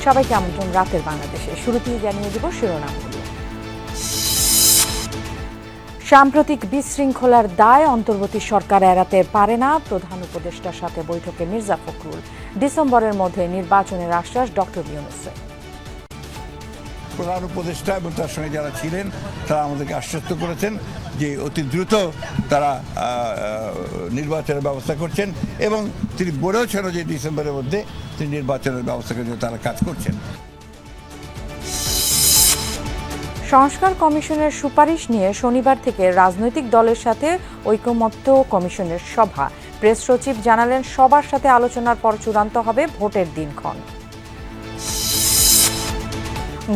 সবাইকে আমন্ত্রণ রাতের বাংলাদেশে। শুরুতেই জানিয়ে দেব শিরোনামগুলো। সাম্প্রতিক বিশৃঙ্খলার দায় অন্তর্বর্তী সরকার এড়াতে পারে না, প্রধান উপদেষ্টার সাথে বৈঠকে মির্জা ফখরুল। ডিসেম্বরের মধ্যে নির্বাচনের আশ্বাস ডক্টর ইউনূসের। প্রধান উপদেষ্টা এবং তার সঙ্গে যারা ছিলেন তারা আমাদেরকে আশ্বস্ত করেছেন যে অতি দ্রুত তারা নির্বাচনের ব্যবস্থা করছেন এবং তিনি বলেওছেন যে ডিসেম্বরের মধ্যে তিনি নির্বাচনের ব্যবস্থা করার জন্য তারা কাজ করছেন। সংস্কার কমিশনের সুপারিশ নিয়ে শনিবার থেকে রাজনৈতিক দলের সাথে ঐকমত্য কমিশনের সভা। প্রেস সচিব জানালেন, সবার সাথে আলোচনার পর চূড়ান্ত হবে ভোটের দিনক্ষণ।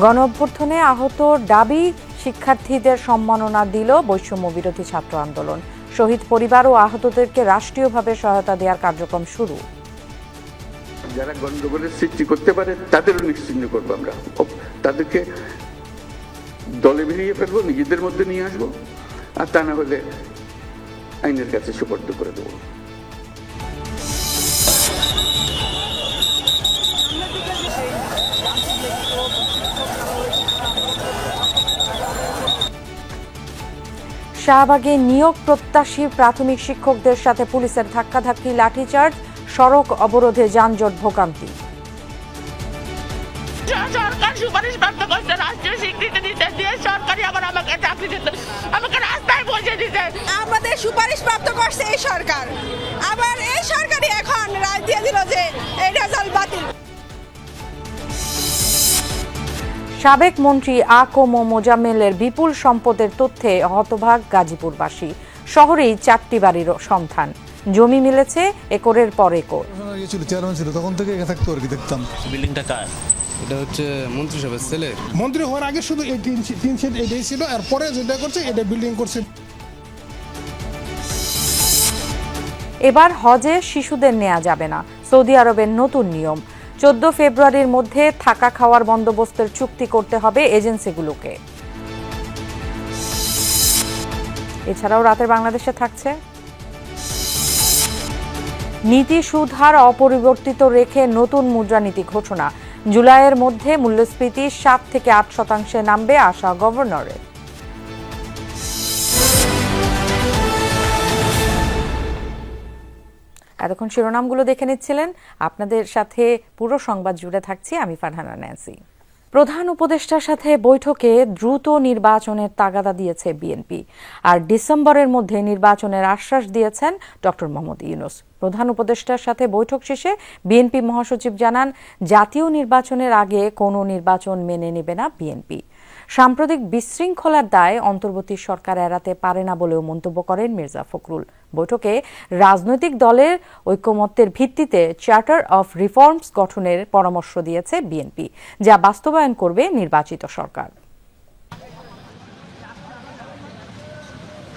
গণঅভ্যুত্থানে আহত ডাবি শিক্ষার্থীদের সম্মাননা দিল বৈষম্য বিরোধী ছাত্র আন্দোলন। শহীদ পরিবার ও আহতদেরকে রাষ্ট্রীয়ভাবে সহায়তা দেওয়ার কার্যক্রম শুরু। যারা গণ্ডগোলের সৃষ্টি করতে পারে তাদেরও নিশ্চিহ্ন করবো আমরা, তাদেরকে দলে বেরিয়ে ফেলবো, নিজেদের মধ্যে নিয়ে আসবো, আর তা না হলে আইনের কাছে সুপর্দ করে দেবো। শাহবাগে নিয়োগ প্রত্যাশী প্রাথমিক শিক্ষকদের সাথে পুলিশের ধাক্কাধাক্কি, লাঠিচার্জ, সড়ক অবরোধে যানজট ভোগান্তি। সরকার সুপারিশ প্রাপ্ত করছে রাষ্ট্রীয় স্বীকৃতি দিতে দিয়ে সরকারি আবার আমাকে চাকরি দিতে, আমাকে রাস্তায় বসে দিতে। আমাদের সুপারিশ প্রাপ্ত করছে এই সরকার, আবার এই সরকারই এখন রায় দিয়ে দিল যে এই রেজাল্ট বাতিল। সাবেক মন্ত্রী আকম মোজাম্মেলের বিপুল সম্পদের তথ্যে হতবাক গাজীপুরবাসী। শহরেই 4টি বাড়ির সন্ধান, জমি মিলেছে একরের পর একর। চেয়ারম্যান ছিল তখন থেকে থাকতো আর কি, দেখতাম। বিল্ডিংটা কার? এটা হচ্ছে মন্ত্রী সাহেবের ছেলে। মন্ত্রী হওয়ার আগে শুধু এই তিন সেট এটাই ছিল, আর পরে যেটা করছে এটা বিল্ডিং করছে। এবার হজে শিশুদের নেওয়া যাবে না, সৌদি আরবের নতুন নিয়ম। 14 ফেব্রুয়ারির মধ্যে থাকা খাওয়ার বন্দোবস্তের চুক্তি করতে হবে এজেন্সিগুলোকে। এছাড়াও রাতের বাংলাদেশে থাকছে নীতি সুদ হার অপরিবর্তিত রেখে নতুন মুদ্রানীতি ঘোষণা। জুলাইয়ের মধ্যে মূল্যস্ফীতি 7 থেকে 8% নামবে আশা গভর্নরের। এতক্ষণ শিরোনামগুলো দেখে নিচ্ছিলেন, আপনাদের সাথে পুরো সংবাদ জুড়ে থাকছি আমি ফারহানা ন্যান্সি। প্রধান উপদেষ্টার সাথে বৈঠকে দ্রুত নির্বাচনের তাগাদা দিয়েছে বিএনপি, আর ডিসেম্বরের মধ্যে নির্বাচনের আশ্বাস দিয়েছেন ডক্টর মোহাম্মদ ইউনূস। প্রধান উপদেষ্টার সাথে বৈঠক শেষে বিএনপি মহাসচিব জানান, জাতীয় নির্বাচনের আগে কোনো নির্বাচন মেনে নেবে না বিএনপি। সাম্প্রতিক বিশৃঙ্খলার দায় অন্তর্বর্তী সরকার এড়াতে পারে না বলেও মন্তব্য করেন মির্জা ফখরুল। বৈঠকে রাজনৈতিক দলের ঐকমত্যের ভিত্তিতে চার্টার অফ রিফর্মস গঠনের পরামর্শ দিয়েছে বিএনপি, যা বাস্তবায়ন করবে নির্বাচিত সরকার।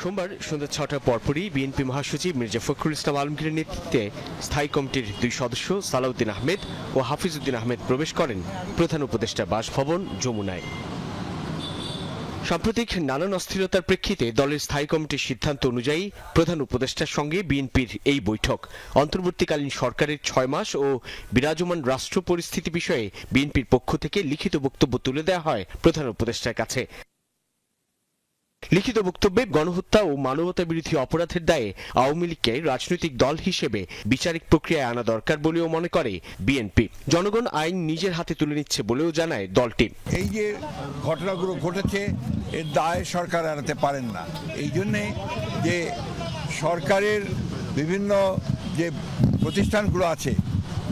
সোমবার সন্ধ্যা 6টার পরপরই বিএনপি মহাসচিব মির্জা ফখরুল ইসলাম আলমগীরের নেতৃত্বে স্থায়ী কমিটির 2 সদস্য সালাউদ্দিন আহমেদ ও হাফিজউদ্দিন আহমেদ প্রবেশ করেন প্রধান উপদেষ্টা বাসভবন যমুনায়। সাম্প্রতিক নানান অস্থিরতার প্রেক্ষিতে দলের স্থায়ী কমিটির সিদ্ধান্ত অনুযায়ী প্রধান উপদেষ্টার সঙ্গে বিএনপির এই বৈঠক। অন্তর্বর্তীকালীন সরকারের 6 মাস ও বিরাজমান রাষ্ট্র পরিস্থিতি বিষয়ে বিএনপির পক্ষ থেকে লিখিত বক্তব্য তুলে দেওয়া হয় প্রধান উপদেষ্টার কাছে। লিখিত বক্তব্যে গণহত্যা ও মানবতা বিরোধী অপরাধের দায়ে আওয়ামী লীগকে রাজনৈতিক দল হিসেবে বিচারিক প্রক্রিয়ায় আনা দরকার বলেও মনে করে বিএনপি। জনগণ আইন নিজের হাতে তুলে নিচ্ছে বলেও জানায় দলটি। এই যে ঘটনাগুলো ঘটেছে এর দায় সরকার এড়াতে পারেন না। এই জন্যে যে সরকারের বিভিন্ন যে প্রতিষ্ঠানগুলো আছে,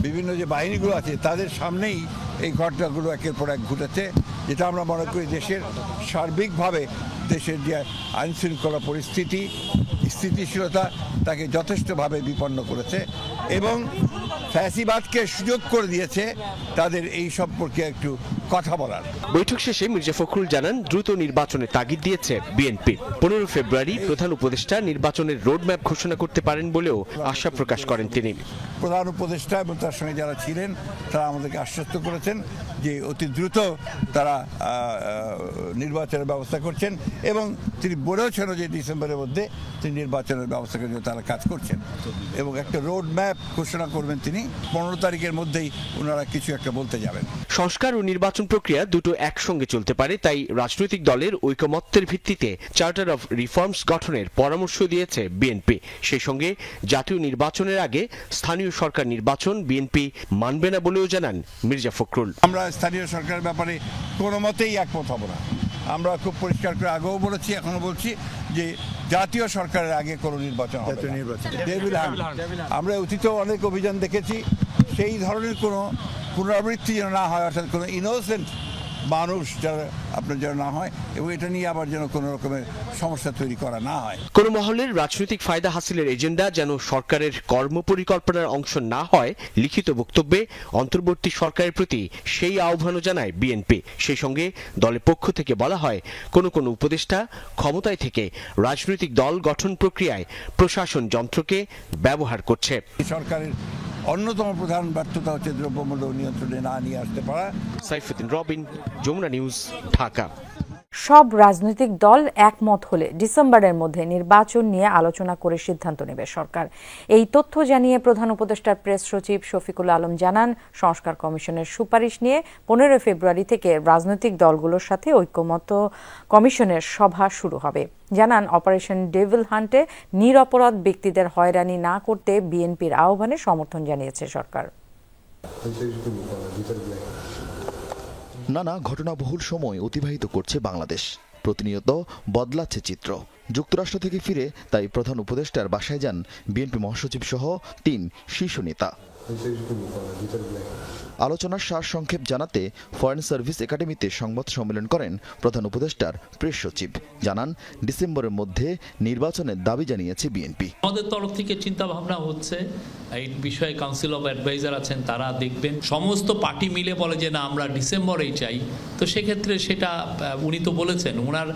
বিভিন্ন যে বাহিনীগুলো আছে, তাদের সামনেই এই ঘটনাগুলো একের পর এক ঘটেছে, যেটা আমরা মনে করি দেশের সার্বিকভাবে দেশের যে আইনশৃঙ্খলা পরিস্থিতি, স্থিতিশীলতা তাকে যথেষ্টভাবে বিপন্ন করেছে এবং ফ্যাসিবাদকে সুযোগ করে দিয়েছে তাদের এই সম্পর্কে একটু কথা বলার। বৈঠক শেষে মির্জা ফখরুল জানান, দ্রুত নির্বাচনের তাগিদ দিয়েছে বিএনপি। 15 ফেব্রুয়ারি প্রধান উপদেষ্টা নির্বাচনের রোডম্যাপ ঘোষণা করতে পারেন বলেও আশা প্রকাশ করেন তিনি। প্রধান উপদেষ্টা এবং তার সঙ্গে যারা ছিলেন তারা আমাদেরকে আশ্বস্ত করেছেন যে অতি দ্রুত তারা নির্বাচনের ব্যবস্থা করছেন এবং তিনি বলেওছেন যে ডিসেম্বরের মধ্যে তিনি নির্বাচনের ব্যবস্থা করার জন্য তারা কাজ করছেন এবং একটা রোড ম্যাপ ঘোষণা করবেন তিনি। 15 তারিখের মধ্যেই ওনারা কিছু একটা বলতে যাবেন। সংস্কার ও নির্বাচন প্রক্রিয়া দুটো একসঙ্গে চলতে পারে, তাই রাজনৈতিক দলের ঐকমত্যের ভিত্তিতে চার্টার অফ রিফর্মস গঠনের পরামর্শ দিয়েছে বিএনপি। সেই সঙ্গে জাতীয় নির্বাচনের আগে স্থানীয় সরকার নির্বাচন বিএনপি মানবে না বলেও জানান মির্জা ফখরুল। আমরা স্থানীয় সরকারের ব্যাপারে কোনো মতেই একমত হব না। আমরা খুব পরিষ্কার করে আগেও বলেছি, এখনো বলছি যে জাতীয় সরকারের আগে কোনো নির্বাচন হবে না। ডেভিল হান্ট, আমরা অতীতেও অনেক অভিযান দেখেছি, সেই ধরনের কোনো পুনরাবৃত্তি যেন না হয়, অর্থাৎ কোনো ইনোসেন্ট মানুষ যারা আপনার যেন না হয়, এবং এটা নিয়ে আবার যেন কোনো রকমের সমস্যা তৈরি করা না হয়। কোনো মহলের রাজনৈতিক ফায়দা হাসিলের এজেন্ডা যেন সরকারের কর্মপরিকল্পনার অংশ না হয়, লিখিত বক্তব্যে অন্তর্বর্তী সরকারের প্রতি সেই আহ্বানও জানায় বিএনপি। সেই সঙ্গে দলের পক্ষ থেকে বলা হয়, কোনো কোনো উপদেষ্টা ক্ষমতায় থেকে রাজনৈতিক দল গঠন প্রক্রিয়ায় প্রশাসন যন্ত্রকে ব্যবহার করছে। সরকারের অন্যতম প্রধান ব্যর্থতা হচ্ছে দ্রব্যমূল্য নিয়ন্ত্রণে না নিয়ে আসতে পারা। সাইফুদ্দিন রবিন, যমুনা নিউজ, ঢাকা। সব রাজনৈতিক দল একমত হলে ডিসেম্বরের মধ্যে নির্বাচন নিয়ে আলোচনা করে সিদ্ধান্ত নেবে সরকার। এই তথ্য জানিয়ে প্রধান উপদেষ্টার প্রেস সচিব শফিকুল আলম জানান, সংস্কার কমিশনের সুপারিশ নিয়ে 15 ফেব্রুয়ারি থেকে রাজনৈতিক দলগুলোর সাথে ঐকমত্য কমিশনের সভা শুরু হবে। জানান, অপারেশন ডেভিল হান্টে নিরপরাধ ব্যক্তিদের হয়রানি না করতে বিএনপির আহ্বানে সমর্থন জানিয়েছে সরকার। নানা ঘটনাবহুল সময় অতিবাহিত করছে বাংলাদেশ, প্রতিনিয়ত বদলাচ্ছে চিত্র। যুক্তরাষ্ট্র থেকে ফিরে তাই প্রধান উপদেষ্টার বাসায় যান বিএনপি মহাসচিব সহ 3 শীর্ষ নেতা। আলোচনার সারসংক্ষেপ জানাতে ফরেন সার্ভিস একাডেমিতে সংবাদ সম্মেলন করেন প্রধান উপদেষ্টার প্রেস সচিব। জানান, ডিসেম্বরের মধ্যে নির্বাচনের দাবি জানিয়েছে বিএনপি। আমাদের তরফ থেকে চিন্তা ভাবনা হচ্ছে, এই বিষয়ে কাউন্সিল অফ অ্যাডভাইজার আছেন, তারা দেখবেন। সমস্ত পার্টি মিলে বলে যে না, আমরা ডিসেম্বরেই চাই, তো সেক্ষেত্রে সেটা উনি তো বলেছেন, ওনার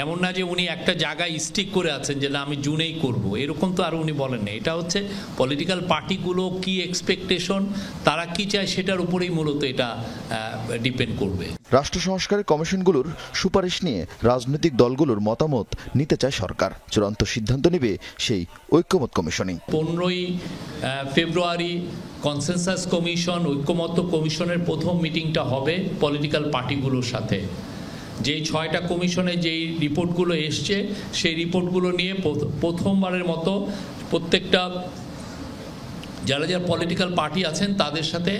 এমন না যে উনি একটা জায়গায় স্টিক করে আছেন যে না আমি জুনেই করব, এরকম তো আর উনি বলেন না। এটা হচ্ছে পলিটিক্যাল পার্টিগুলো কি এক্সপেকটেশন, তারা কি চায় সেটার উপরেই মূলত এটা ডিপেন্ড করবে। রাষ্ট্র সংস্কারের কমিশনগুলোর সুপারিশ নিয়ে রাজনৈতিক দলগুলোর মতামত নিতে চায় সরকার। চূড়ান্ত সিদ্ধান্ত নেবে সেই ঐক্যমত কমিশনই। 15 ফেব্রুয়ারি কনসেনসাস কমিশন, ঐক্যমত্য কমিশনের প্রথম মিটিংটা হবে পলিটিক্যাল পার্টিগুলোর সাথে। যেই 6টা কমিশনে যেই রিপোর্টগুলো এসছে, সেই রিপোর্টগুলো নিয়ে প্রথমবারের মতো প্রত্যেকটা যারা যারা পলিটিক্যাল পার্টি আছেন তাদের সাথে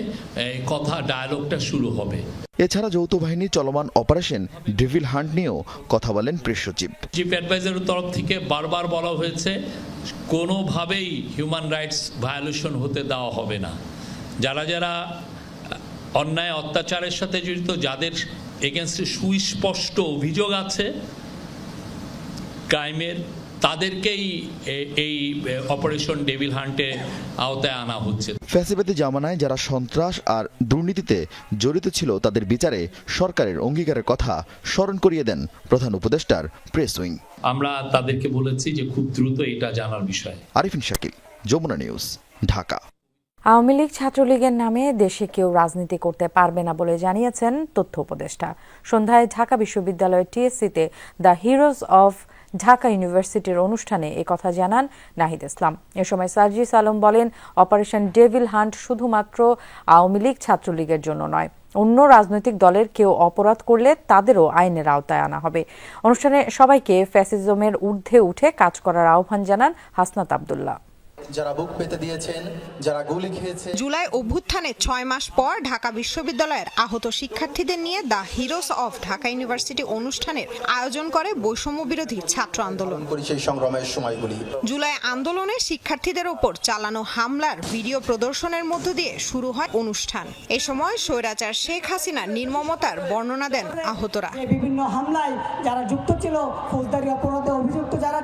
কথা ডায়ালগটা শুরু হবে। এছাড়া যৌথ বাহিনীর চলমান অপারেশন ডেভিল হান্ট নিয়েও কথা বলেন প্রেস সচিব। চিফ অ্যাডভাইজারের তরফ থেকে বারবার বলা হয়েছে, কোনোভাবেই হিউম্যান রাইটস ভায়োলেশন হতে দেওয়া হবে না। যারা যারা অন্যায় অত্যাচারের সাথে জড়িত, যাদের এগেনস্টে সুস্পষ্ট অভিযোগ আছে ক্রাইমের, তাদেরকেই এই অপারেশন ডেভিল হান্টে আওতায় আনা হচ্ছে। ফ্যাসিবাদী জামানায় যারা সন্ত্রাস আর দুর্নীতিতে জড়িত ছিল তাদের বিচারে সরকারের অঙ্গীকারের কথা স্মরণ করিয়ে দেন প্রধান উপদেষ্টার প্রেস উইং। আমরা তাদেরকে বলেছি যে খুব দ্রুত এটা জানার বিষয়। আরিফিন শাকিল, যমুনা নিউজ, ঢাকা। আওয়ামী লীগ ছাত্রলীগের নামে দেশে কেউ রাজনীতি করতে পারবে না বলে জানিয়েছেন তথ্য উপদেষ্টা। সন্ধ্যায় ঢাকা বিশ্ববিদ্যালয়ের টিএসসিতে দ্য হিরোজ অফ ঢাকা ইউনিভার্সিটির অনুষ্ঠানে একথা জানান নাহিদ ইসলাম। এ সময় সার্জিস আলম বলেন, অপারেশন ডেভিল হান্ট শুধুমাত্র আওয়ামী লীগ ছাত্রলীগের জন্য নয়, অন্য রাজনৈতিক দলের কেউ অপরাধ করলে তাদেরও আইনের আওতায় আনা হবে। অনুষ্ঠানে সবাইকে ফ্যাসিজমের ঊর্ধ্বে উঠে কাজ করার আহ্বান জানান হাসনাত আব্দুল্লাহ। যারা বুক পেতে দিয়েছেন, যারা গুলি খেয়েছে। জুলাই অভ্যুত্থানে 6 মাস পর ঢাকা বিশ্ববিদ্যালয়ের আহত শিক্ষার্থীদের নিয়ে the heroes of Dhaka university অনুষ্ঠানের আয়োজন করে বৈষম্য বিরোধী ছাত্র আন্দোলন। সেই সংগ্রামের সময়গুলি জুলাই আন্দোলনে শিক্ষার্থীদের ওপর চালানো হামলার ভিডিও প্রদর্শনের মধ্য দিয়ে শুরু হয় অনুষ্ঠান। এ সময় স্বৈরাচার শেখ হাসিনার নির্মমতার বর্ণনা দেন আহতরা। বিভিন্ন হামলায় যারা যুক্ত ছিল, ফৌজদারি অপরাধে অভিযুক্ত যারা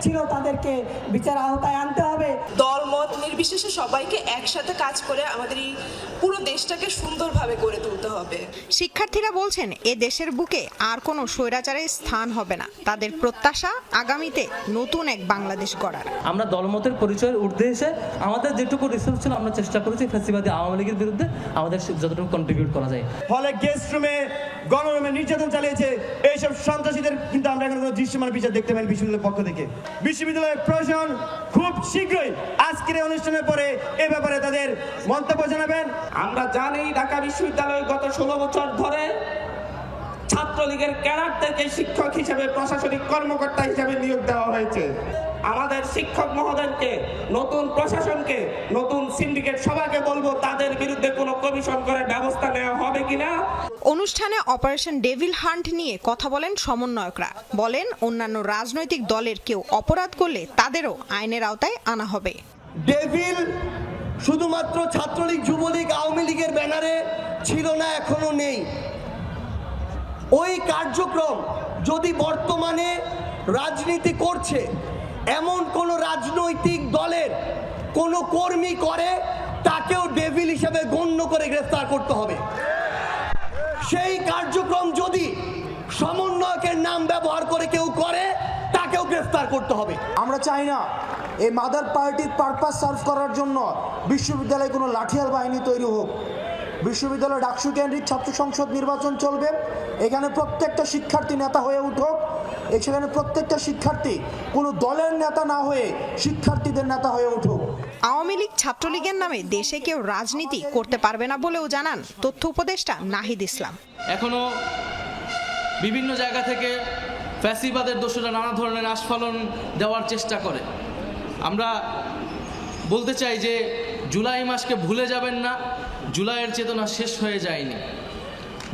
ছিল তাদেরকে বিচার আওতায় আনতে হবে। দলমত নির্বিশেষে সবাইকে একসাথে কাজ করে আমাদের এই পুরো দেশটাকে সুন্দরভাবে গড়ে তুলতে হবে। শিক্ষার্থীরা বলছেন, এ দেশের বুকে আর কোনো স্বৈরাচারের স্থান হবে না। তাদের প্রত্যাশা আগামীতে নতুন এক বাংলাদেশ গড়ার। আমরা দলমতের পরিচয়ের ঊর্ধ্বে এসে আমাদের যেটুকু রিসোর্স ছিল আমরা চেষ্টা করেছি ফ্যাসিবাদী আওয়ামী লীগের বিরুদ্ধে আমাদের যতটুকু কন্ট্রিবিউট করা যায়। ফলে গেস্ট রুমে গণরুমে নির্যাতন চালিয়েছে এইসব সন্ত্রাসীদের কিন্তু আমরা এখন দৃশ্যমান বিচার দেখতে পাই বিশ্ববিদ্যালয়ের পক্ষ থেকে। বিশ্ববিদ্যালয়ের প্রশাসন খুব শীঘ্রই আজকের এই অনুষ্ঠানের পরে এ ব্যাপারে তাদের মন্তব্য জানাবেন। আমরা জানি ঢাকা বিশ্ববিদ্যালয়ে গত 16 বছর ধরে ছাত্রলীগের ক্যাডারদেরকে শিক্ষক হিসেবে, প্রশাসনিক কর্মকর্তা হিসেবে নিয়োগ দেওয়া হয়েছে। আমাদের শিক্ষক মহোদয়কে, নতুন প্রশাসনকে, নতুন সিন্ডিকেট সবাইকে বলবো তাদের বিরুদ্ধে কোনো কমিশন করে ব্যবস্থা নেওয়া হবে কিনা। অনুষ্ঠানে অপারেশন ডেভিল হান্ট নিয়ে কথা বলেন সমন্বয়করা। বলেন অন্যান্য রাজনৈতিক দলের কেউ অপরাধ করলে তাদেরও আইনের আওতায় আনা হবে। ডেভিল শুধুমাত্র ছাত্রলীগ, যুবলীগ, আওয়ামী লীগের ব্যানারে ছিল না, এখনো নেই। ওই কার্যক্রম যদি বর্তমানে রাজনীতি করছে এমন কোন রাজনৈতিক দলের কোন কর্মী করে, তাকেও ডেভিল হিসেবে গণ্য করে গ্রেফতার করতে হবে। সেই কার্যক্রম যদি সমন্বয়কের নাম ব্যবহার করে কেউ করে, তাকেও গ্রেফতার করতে হবে। আমরা চাই না এই মাদার পার্টির পারপাস সার্ভ করার জন্য বিশ্ববিদ্যালয়ে কোনো লাঠিয়াল বাহিনী তৈরি হোক। বিশ্ববিদ্যালয় ডাকসু কেন্দ্রিক ছাত্র সংসদ নির্বাচন চলবে, এখানে প্রত্যেকটা শিক্ষার্থী নেতা হয়ে উঠুক। এখানে প্রত্যেকটা শিক্ষার্থী কোনো দলের নেতা না হয়ে শিক্ষার্থীদের নেতা হয়ে উঠুক। আওয়ামী লীগ, ছাত্রলীগের নামে দেশে কেউ রাজনীতি করতে পারবে না বলেও জানান তথ্য উপদেষ্টা নাহিদ ইসলাম। এখনো বিভিন্ন জায়গা থেকে ফ্যাসিবাদের দোষরা নানা ধরনের আস্ফালন দেওয়ার চেষ্টা করে। আমরা বলতে চাই যে জুলাই মাসকে ভুলে যাবেন না, জুলাইয়ের চেতনা শেষ হয়ে যায়নি।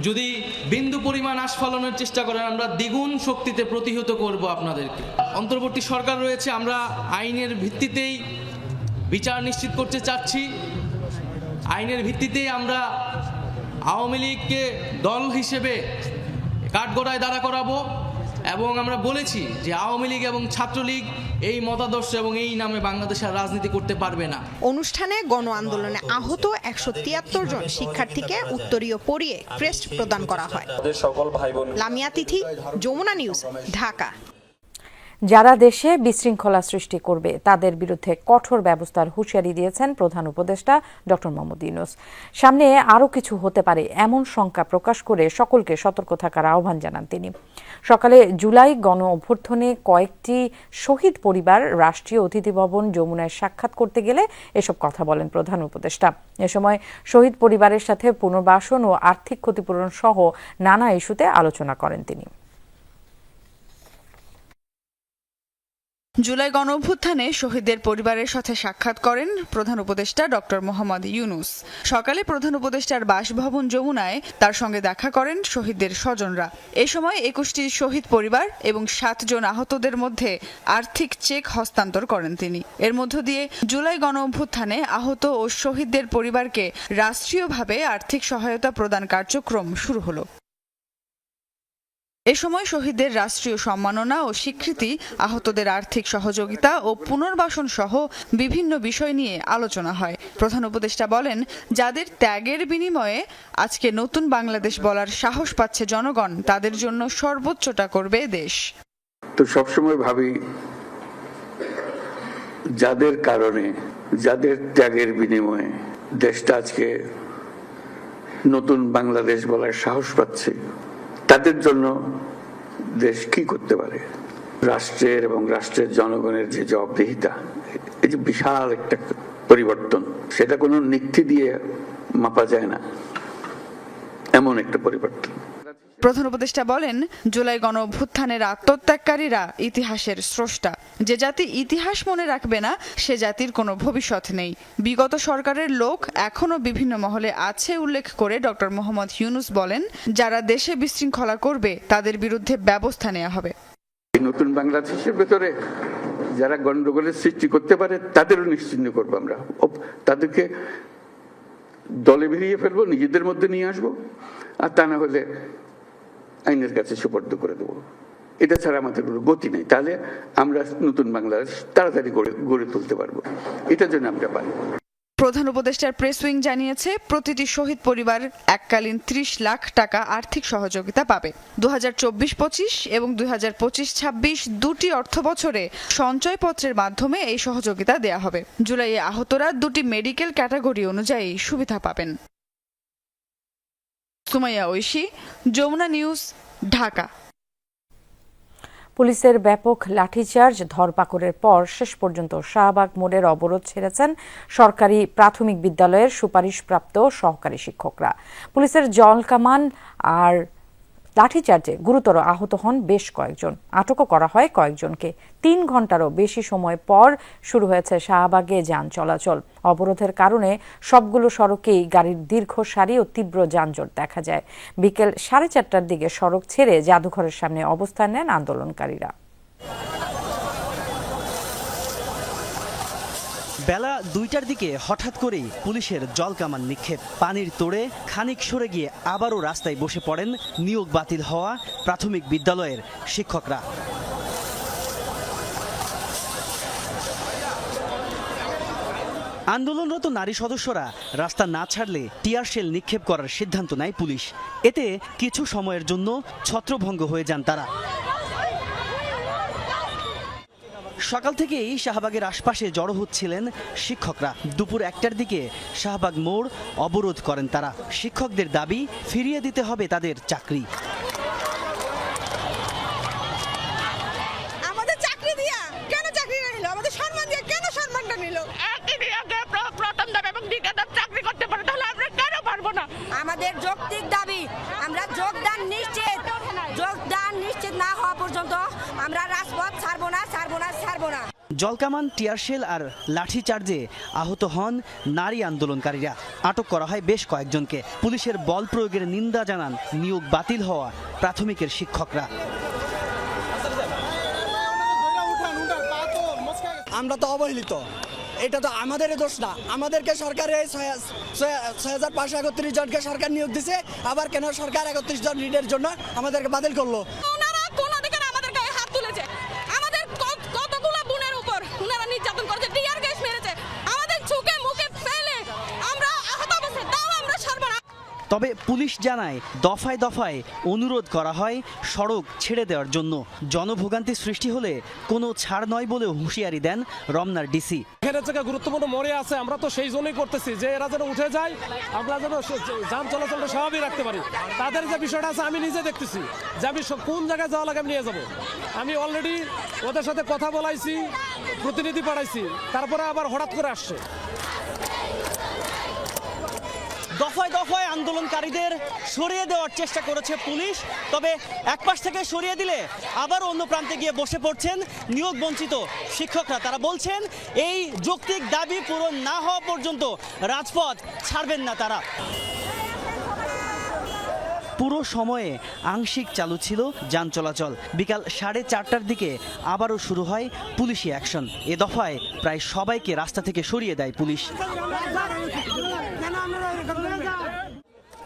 যদি বিন্দু পরিমাণ আস্ফালনের চেষ্টা করেন, আমরা দ্বিগুণ শক্তিতে প্রতিহত করব আপনাদেরকে। অন্তর্বর্তী সরকার রয়েছে, আমরা আইনের ভিত্তিতেই বিচার নিশ্চিত করতে চাচ্ছি। আইনের ভিত্তিতেই আমরা আওয়ামী লীগকে দল হিসেবে কাঠগড়ায় দাঁড়া করাবো এবং আমরা বলেছি যে আওয়ামী লীগ এবং ছাত্রলীগ এই মতাদর্শ এবং এই নামে বাংলাদেশের রাজনীতি করতে পারবে না। অনুষ্ঠানে গণ আন্দোলনে আহত 173 জন শিক্ষার্থীকে উত্তরীয় পরিয়ে ক্রেস্ট প্রদান করা হয়। সকল ভাই বোন। লামিয়া তিথি, যমুনা নিউজ, ঢাকা। যারা দেশে বিশৃঙ্খলা সৃষ্টি করবে তাদের বিরুদ্ধে কঠোর ব্যবস্থার হুঁশিয়ারি দিয়েছেন প্রধান উপদেষ্টা ডক্টর মোহাম্মদ ইউনূস। সামনে আরও কিছু হতে পারে এমন শঙ্কা প্রকাশ করে সকলকে সতর্ক থাকার আহ্বান জানান তিনি। সকালে জুলাই গণ অভ্যুত্থানে কয়েকটি শহীদ পরিবার রাষ্ট্রীয় অতিথি ভবন যমুনায় সাক্ষাৎ করতে গেলে এসব কথা বলেন প্রধান উপদেষ্টা। এ সময় শহীদ পরিবারের সাথে পুনর্বাসন ও আর্থিক ক্ষতিপূরণ সহ নানা ইস্যুতে আলোচনা করেন তিনি। জুলাই গণঅভ্যুত্থানে শহীদদের পরিবারের সাথে সাক্ষাৎ করেন প্রধান উপদেষ্টা ডক্টর মোহাম্মদ ইউনূস। সকালে প্রধান উপদেষ্টার বাসভবন যমুনায় তার সঙ্গে দেখা করেন শহীদদের স্বজনরা। এ সময় 21টি শহীদ পরিবার এবং 7 জন আহতদের মধ্যে আর্থিক চেক হস্তান্তর করেন তিনি। এর মধ্য দিয়ে জুলাই গণঅভ্যুত্থানে আহত ও শহীদদের পরিবারকে রাষ্ট্রীয়ভাবে আর্থিক সহায়তা প্রদান কার্যক্রম শুরু হলো। এ সময় শহীদদের রাষ্ট্রীয় সম্মাননা ও স্বীকৃতি, আহতদের আর্থিক সহযোগিতা ও পুনর্বাসন সহ বিভিন্ন বিষয় নিয়ে আলোচনা হয়। প্রধান উপদেষ্টা বলেন, যাদের ত্যাগের বিনিময়ে আজকে নতুন বাংলাদেশ বলার সাহস পাচ্ছে জনগণ, তাদের জন্য সর্বোচ্চটা করবে দেশ। তো সবসময় ভাবি যাদের কারণে, যাদের ত্যাগের বিনিময়ে দেশটা আজকে নতুন বাংলাদেশ বলার সাহস পাচ্ছে, তাদের জন্য দেশ কি করতে পারে। রাষ্ট্রের এবং রাষ্ট্রের জনগণের যে জবাবদিহিতা, এই যে বিশাল একটা পরিবর্তন, সেটা কোনো নীতি দিয়ে মাপা যায় না, এমন একটা পরিবর্তন। প্রধান উপদেষ্টা বলেন, জুলাই গণ অভ্যুত্থানের আত্মত্যাগকারীরা ইতিহাসের স্রষ্টা। যে জাতি ইতিহাস মনে রাখবে না, সে জাতির কোনো ভবিষ্যৎ নেই। বিগত সরকারের লোক এখনো বিভিন্ন মহলে আছে উল্লেখ করে ডক্টর মোহাম্মদ ইউনূস বলেন, যারা দেশে বিশৃঙ্খলা করবে তাদের বিরুদ্ধে ব্যবস্থা নেওয়া হবে। নতুন বাংলাদেশের ভেতরে যারা গন্ডগোলের সৃষ্টি করতে পারে তাদেরও নিশ্চিহ্ন করবো আমরা। তাদেরকে দলে বেরিয়ে ফেলবো, নিজেদের মধ্যে নিয়ে আসবো, আর তা না হলে আইনের কাছে সুপর্দ করে দেবো। এটা ছাড়া আমাদের কোনো গতি নেই। তাহলে আমরা নতুন বাংলাদেশ তাড়াতাড়ি গড়ে তুলতে পারবো। এটার জন্য আমরা পারি। প্রধান উপদেষ্টার প্রেস উইং জানিয়েছে, প্রতিটি শহীদ পরিবার এককালীন 30 লাখ টাকা আর্থিক সহযোগিতা পাবে। 2024-25 এবং 2025-26 দুটি অর্থ বছরে সঞ্চয়পত্রের মাধ্যমে এই সহযোগিতা দেয়া হবে। জুলাইয়ে আহতরা দুটি মেডিকেল ক্যাটাগরি অনুযায়ী সুবিধা পাবেন। সুমাইয়া ঐশী, যমুনা নিউজ, ঢাকা। পুলিশের ব্যাপক লাঠিচার্জ ধরপাকড়ের পর শেষ পর্যন্ত শাহবাগ মোড়ের অবরোধ ছেড়েছেন সরকারি প্রাথমিক বিদ্যালয়ের সুপারিশপ্রাপ্ত সহকারী শিক্ষকরা। পুলিশের জলকামান আর লাঠিচার্জে গুরুতর আহত হন বেশ কয়েকজন, আটকও করা হয় কয়েকজনকে। 3 ঘন্টারও বেশি সময় পর শুরু হয়েছে শাহবাগে যান চলাচল। অবরোধের কারণে সবগুলো সড়কেই গাড়ির দীর্ঘ সারি ও তীব্র যানজট দেখা যায়। বিকেল 4:30টার দিকে সড়ক ছেড়ে জাদুঘরের সামনে অবস্থান নেন আন্দোলনকারীরা। বেলা 2টার দিকে হঠাৎ করেই পুলিশের জলকামান নিক্ষেপ, পানির তোড়ে খানিক সরে গিয়ে আবারও রাস্তায় বসে পড়েন নিয়োগ বাতিল হওয়া প্রাথমিক বিদ্যালয়ের শিক্ষকরা। আন্দোলনরত নারী সদস্যরা রাস্তা না ছাড়লে টিয়ার শেল নিক্ষেপ করার সিদ্ধান্ত নেয় পুলিশ। এতে কিছু সময়ের জন্য ছত্রভঙ্গ হয়ে যান তারা। সকাল থেকেই শাহবাগের আশপাশে জড়ো হচ্ছিলেন শিক্ষকরা। দুপুর 1টার দিকে শাহবাগ মোড় অবরোধ করেন তারা। শিক্ষকদের দাবি ফিরিয়ে দিতে হবে তাদের চাকরি। আমাদের চাকরি দিয়া কেন চাকরিটা নিল, আমাদের সম্মান দিয়ে কেন সম্মানটা নিল? প্রথম দাবি এবং দ্বিতীয় দাবি চাকরি করতে পারে, তাহলে আমরা কেন পারবো না? আমাদের যৌক্তিক দাবি, আমরা যোগদান নিশ্চিত না হওয়া পর্যন্ত আমরা রাজপথ ছাড়বো না। জলকামান, টিয়ারশেল আর লাঠিচার্জে আহত হন নারী আন্দোলনকারীরা। আটক করা হয় বেশ কয়েকজনকে। পুলিশের বল প্রয়োগের নিন্দা জানান নিয়োগ বাতিল হওয়া প্রাথমিকের শিক্ষকরা। আমরা তো অবহেলিত, এটা তো আমাদের দোষ না। আমাদেরকে সরকার 6,531 জনকে সরকার নিয়োগ দিছে, আবার কেন সরকার 31 জন রিডের জন্য আমাদেরকে বাতিল করলো? তবে পুলিশ জানায় দফায় দফায় অনুরোধ করা হয় সড়ক ছেড়ে দেওয়ার জন্য। জনভোগান্তি সৃষ্টি হলে কোনো ছাড় নয় বলে হুঁশিয়ারি দেন রমনার ডিসি। এখানে থেকে গুরুত্বপূর্ণ মোড়ে আছে, আমরা তো সেই জন্যই করতেছি যে এরা যেন উঠে যায়, আমরা যেন যান চলাচলটা স্বাভাবিক রাখতে পারি। তাদের যে বিষয়টা আছে আমি নিজে দেখতেছি যে আমি কোন জায়গায় যাওয়া লাগে আমি নিয়ে যাব। আমি অলরেডি ওদের সাথে কথা বলাইছি, প্রতিনিধি পাঠাইছি, তারপরে আবার হঠাৎ করে আসছে। দফায় দফায় আন্দোলনকারীদের সরিয়ে দেওয়ার চেষ্টা করেছে পুলিশ। তবে এক পাশ থেকে সরিয়ে দিলে আবার অন্য প্রান্তে গিয়ে বসে পড়ছেন নিয়োগ বঞ্চিত শিক্ষকরা। তারা বলছেন এই যৌক্তিক দাবি পূরণ না হওয়া পর্যন্ত রাজপথ ছাড়বেন না তারা। পুরো সময়ে আংশিক চালু ছিল যান চলাচল। বিকাল 4:30টার দিকে আবারও শুরু হয় পুলিশি অ্যাকশন। এ দফায় প্রায় সবাইকে রাস্তা থেকে সরিয়ে দেয় পুলিশ।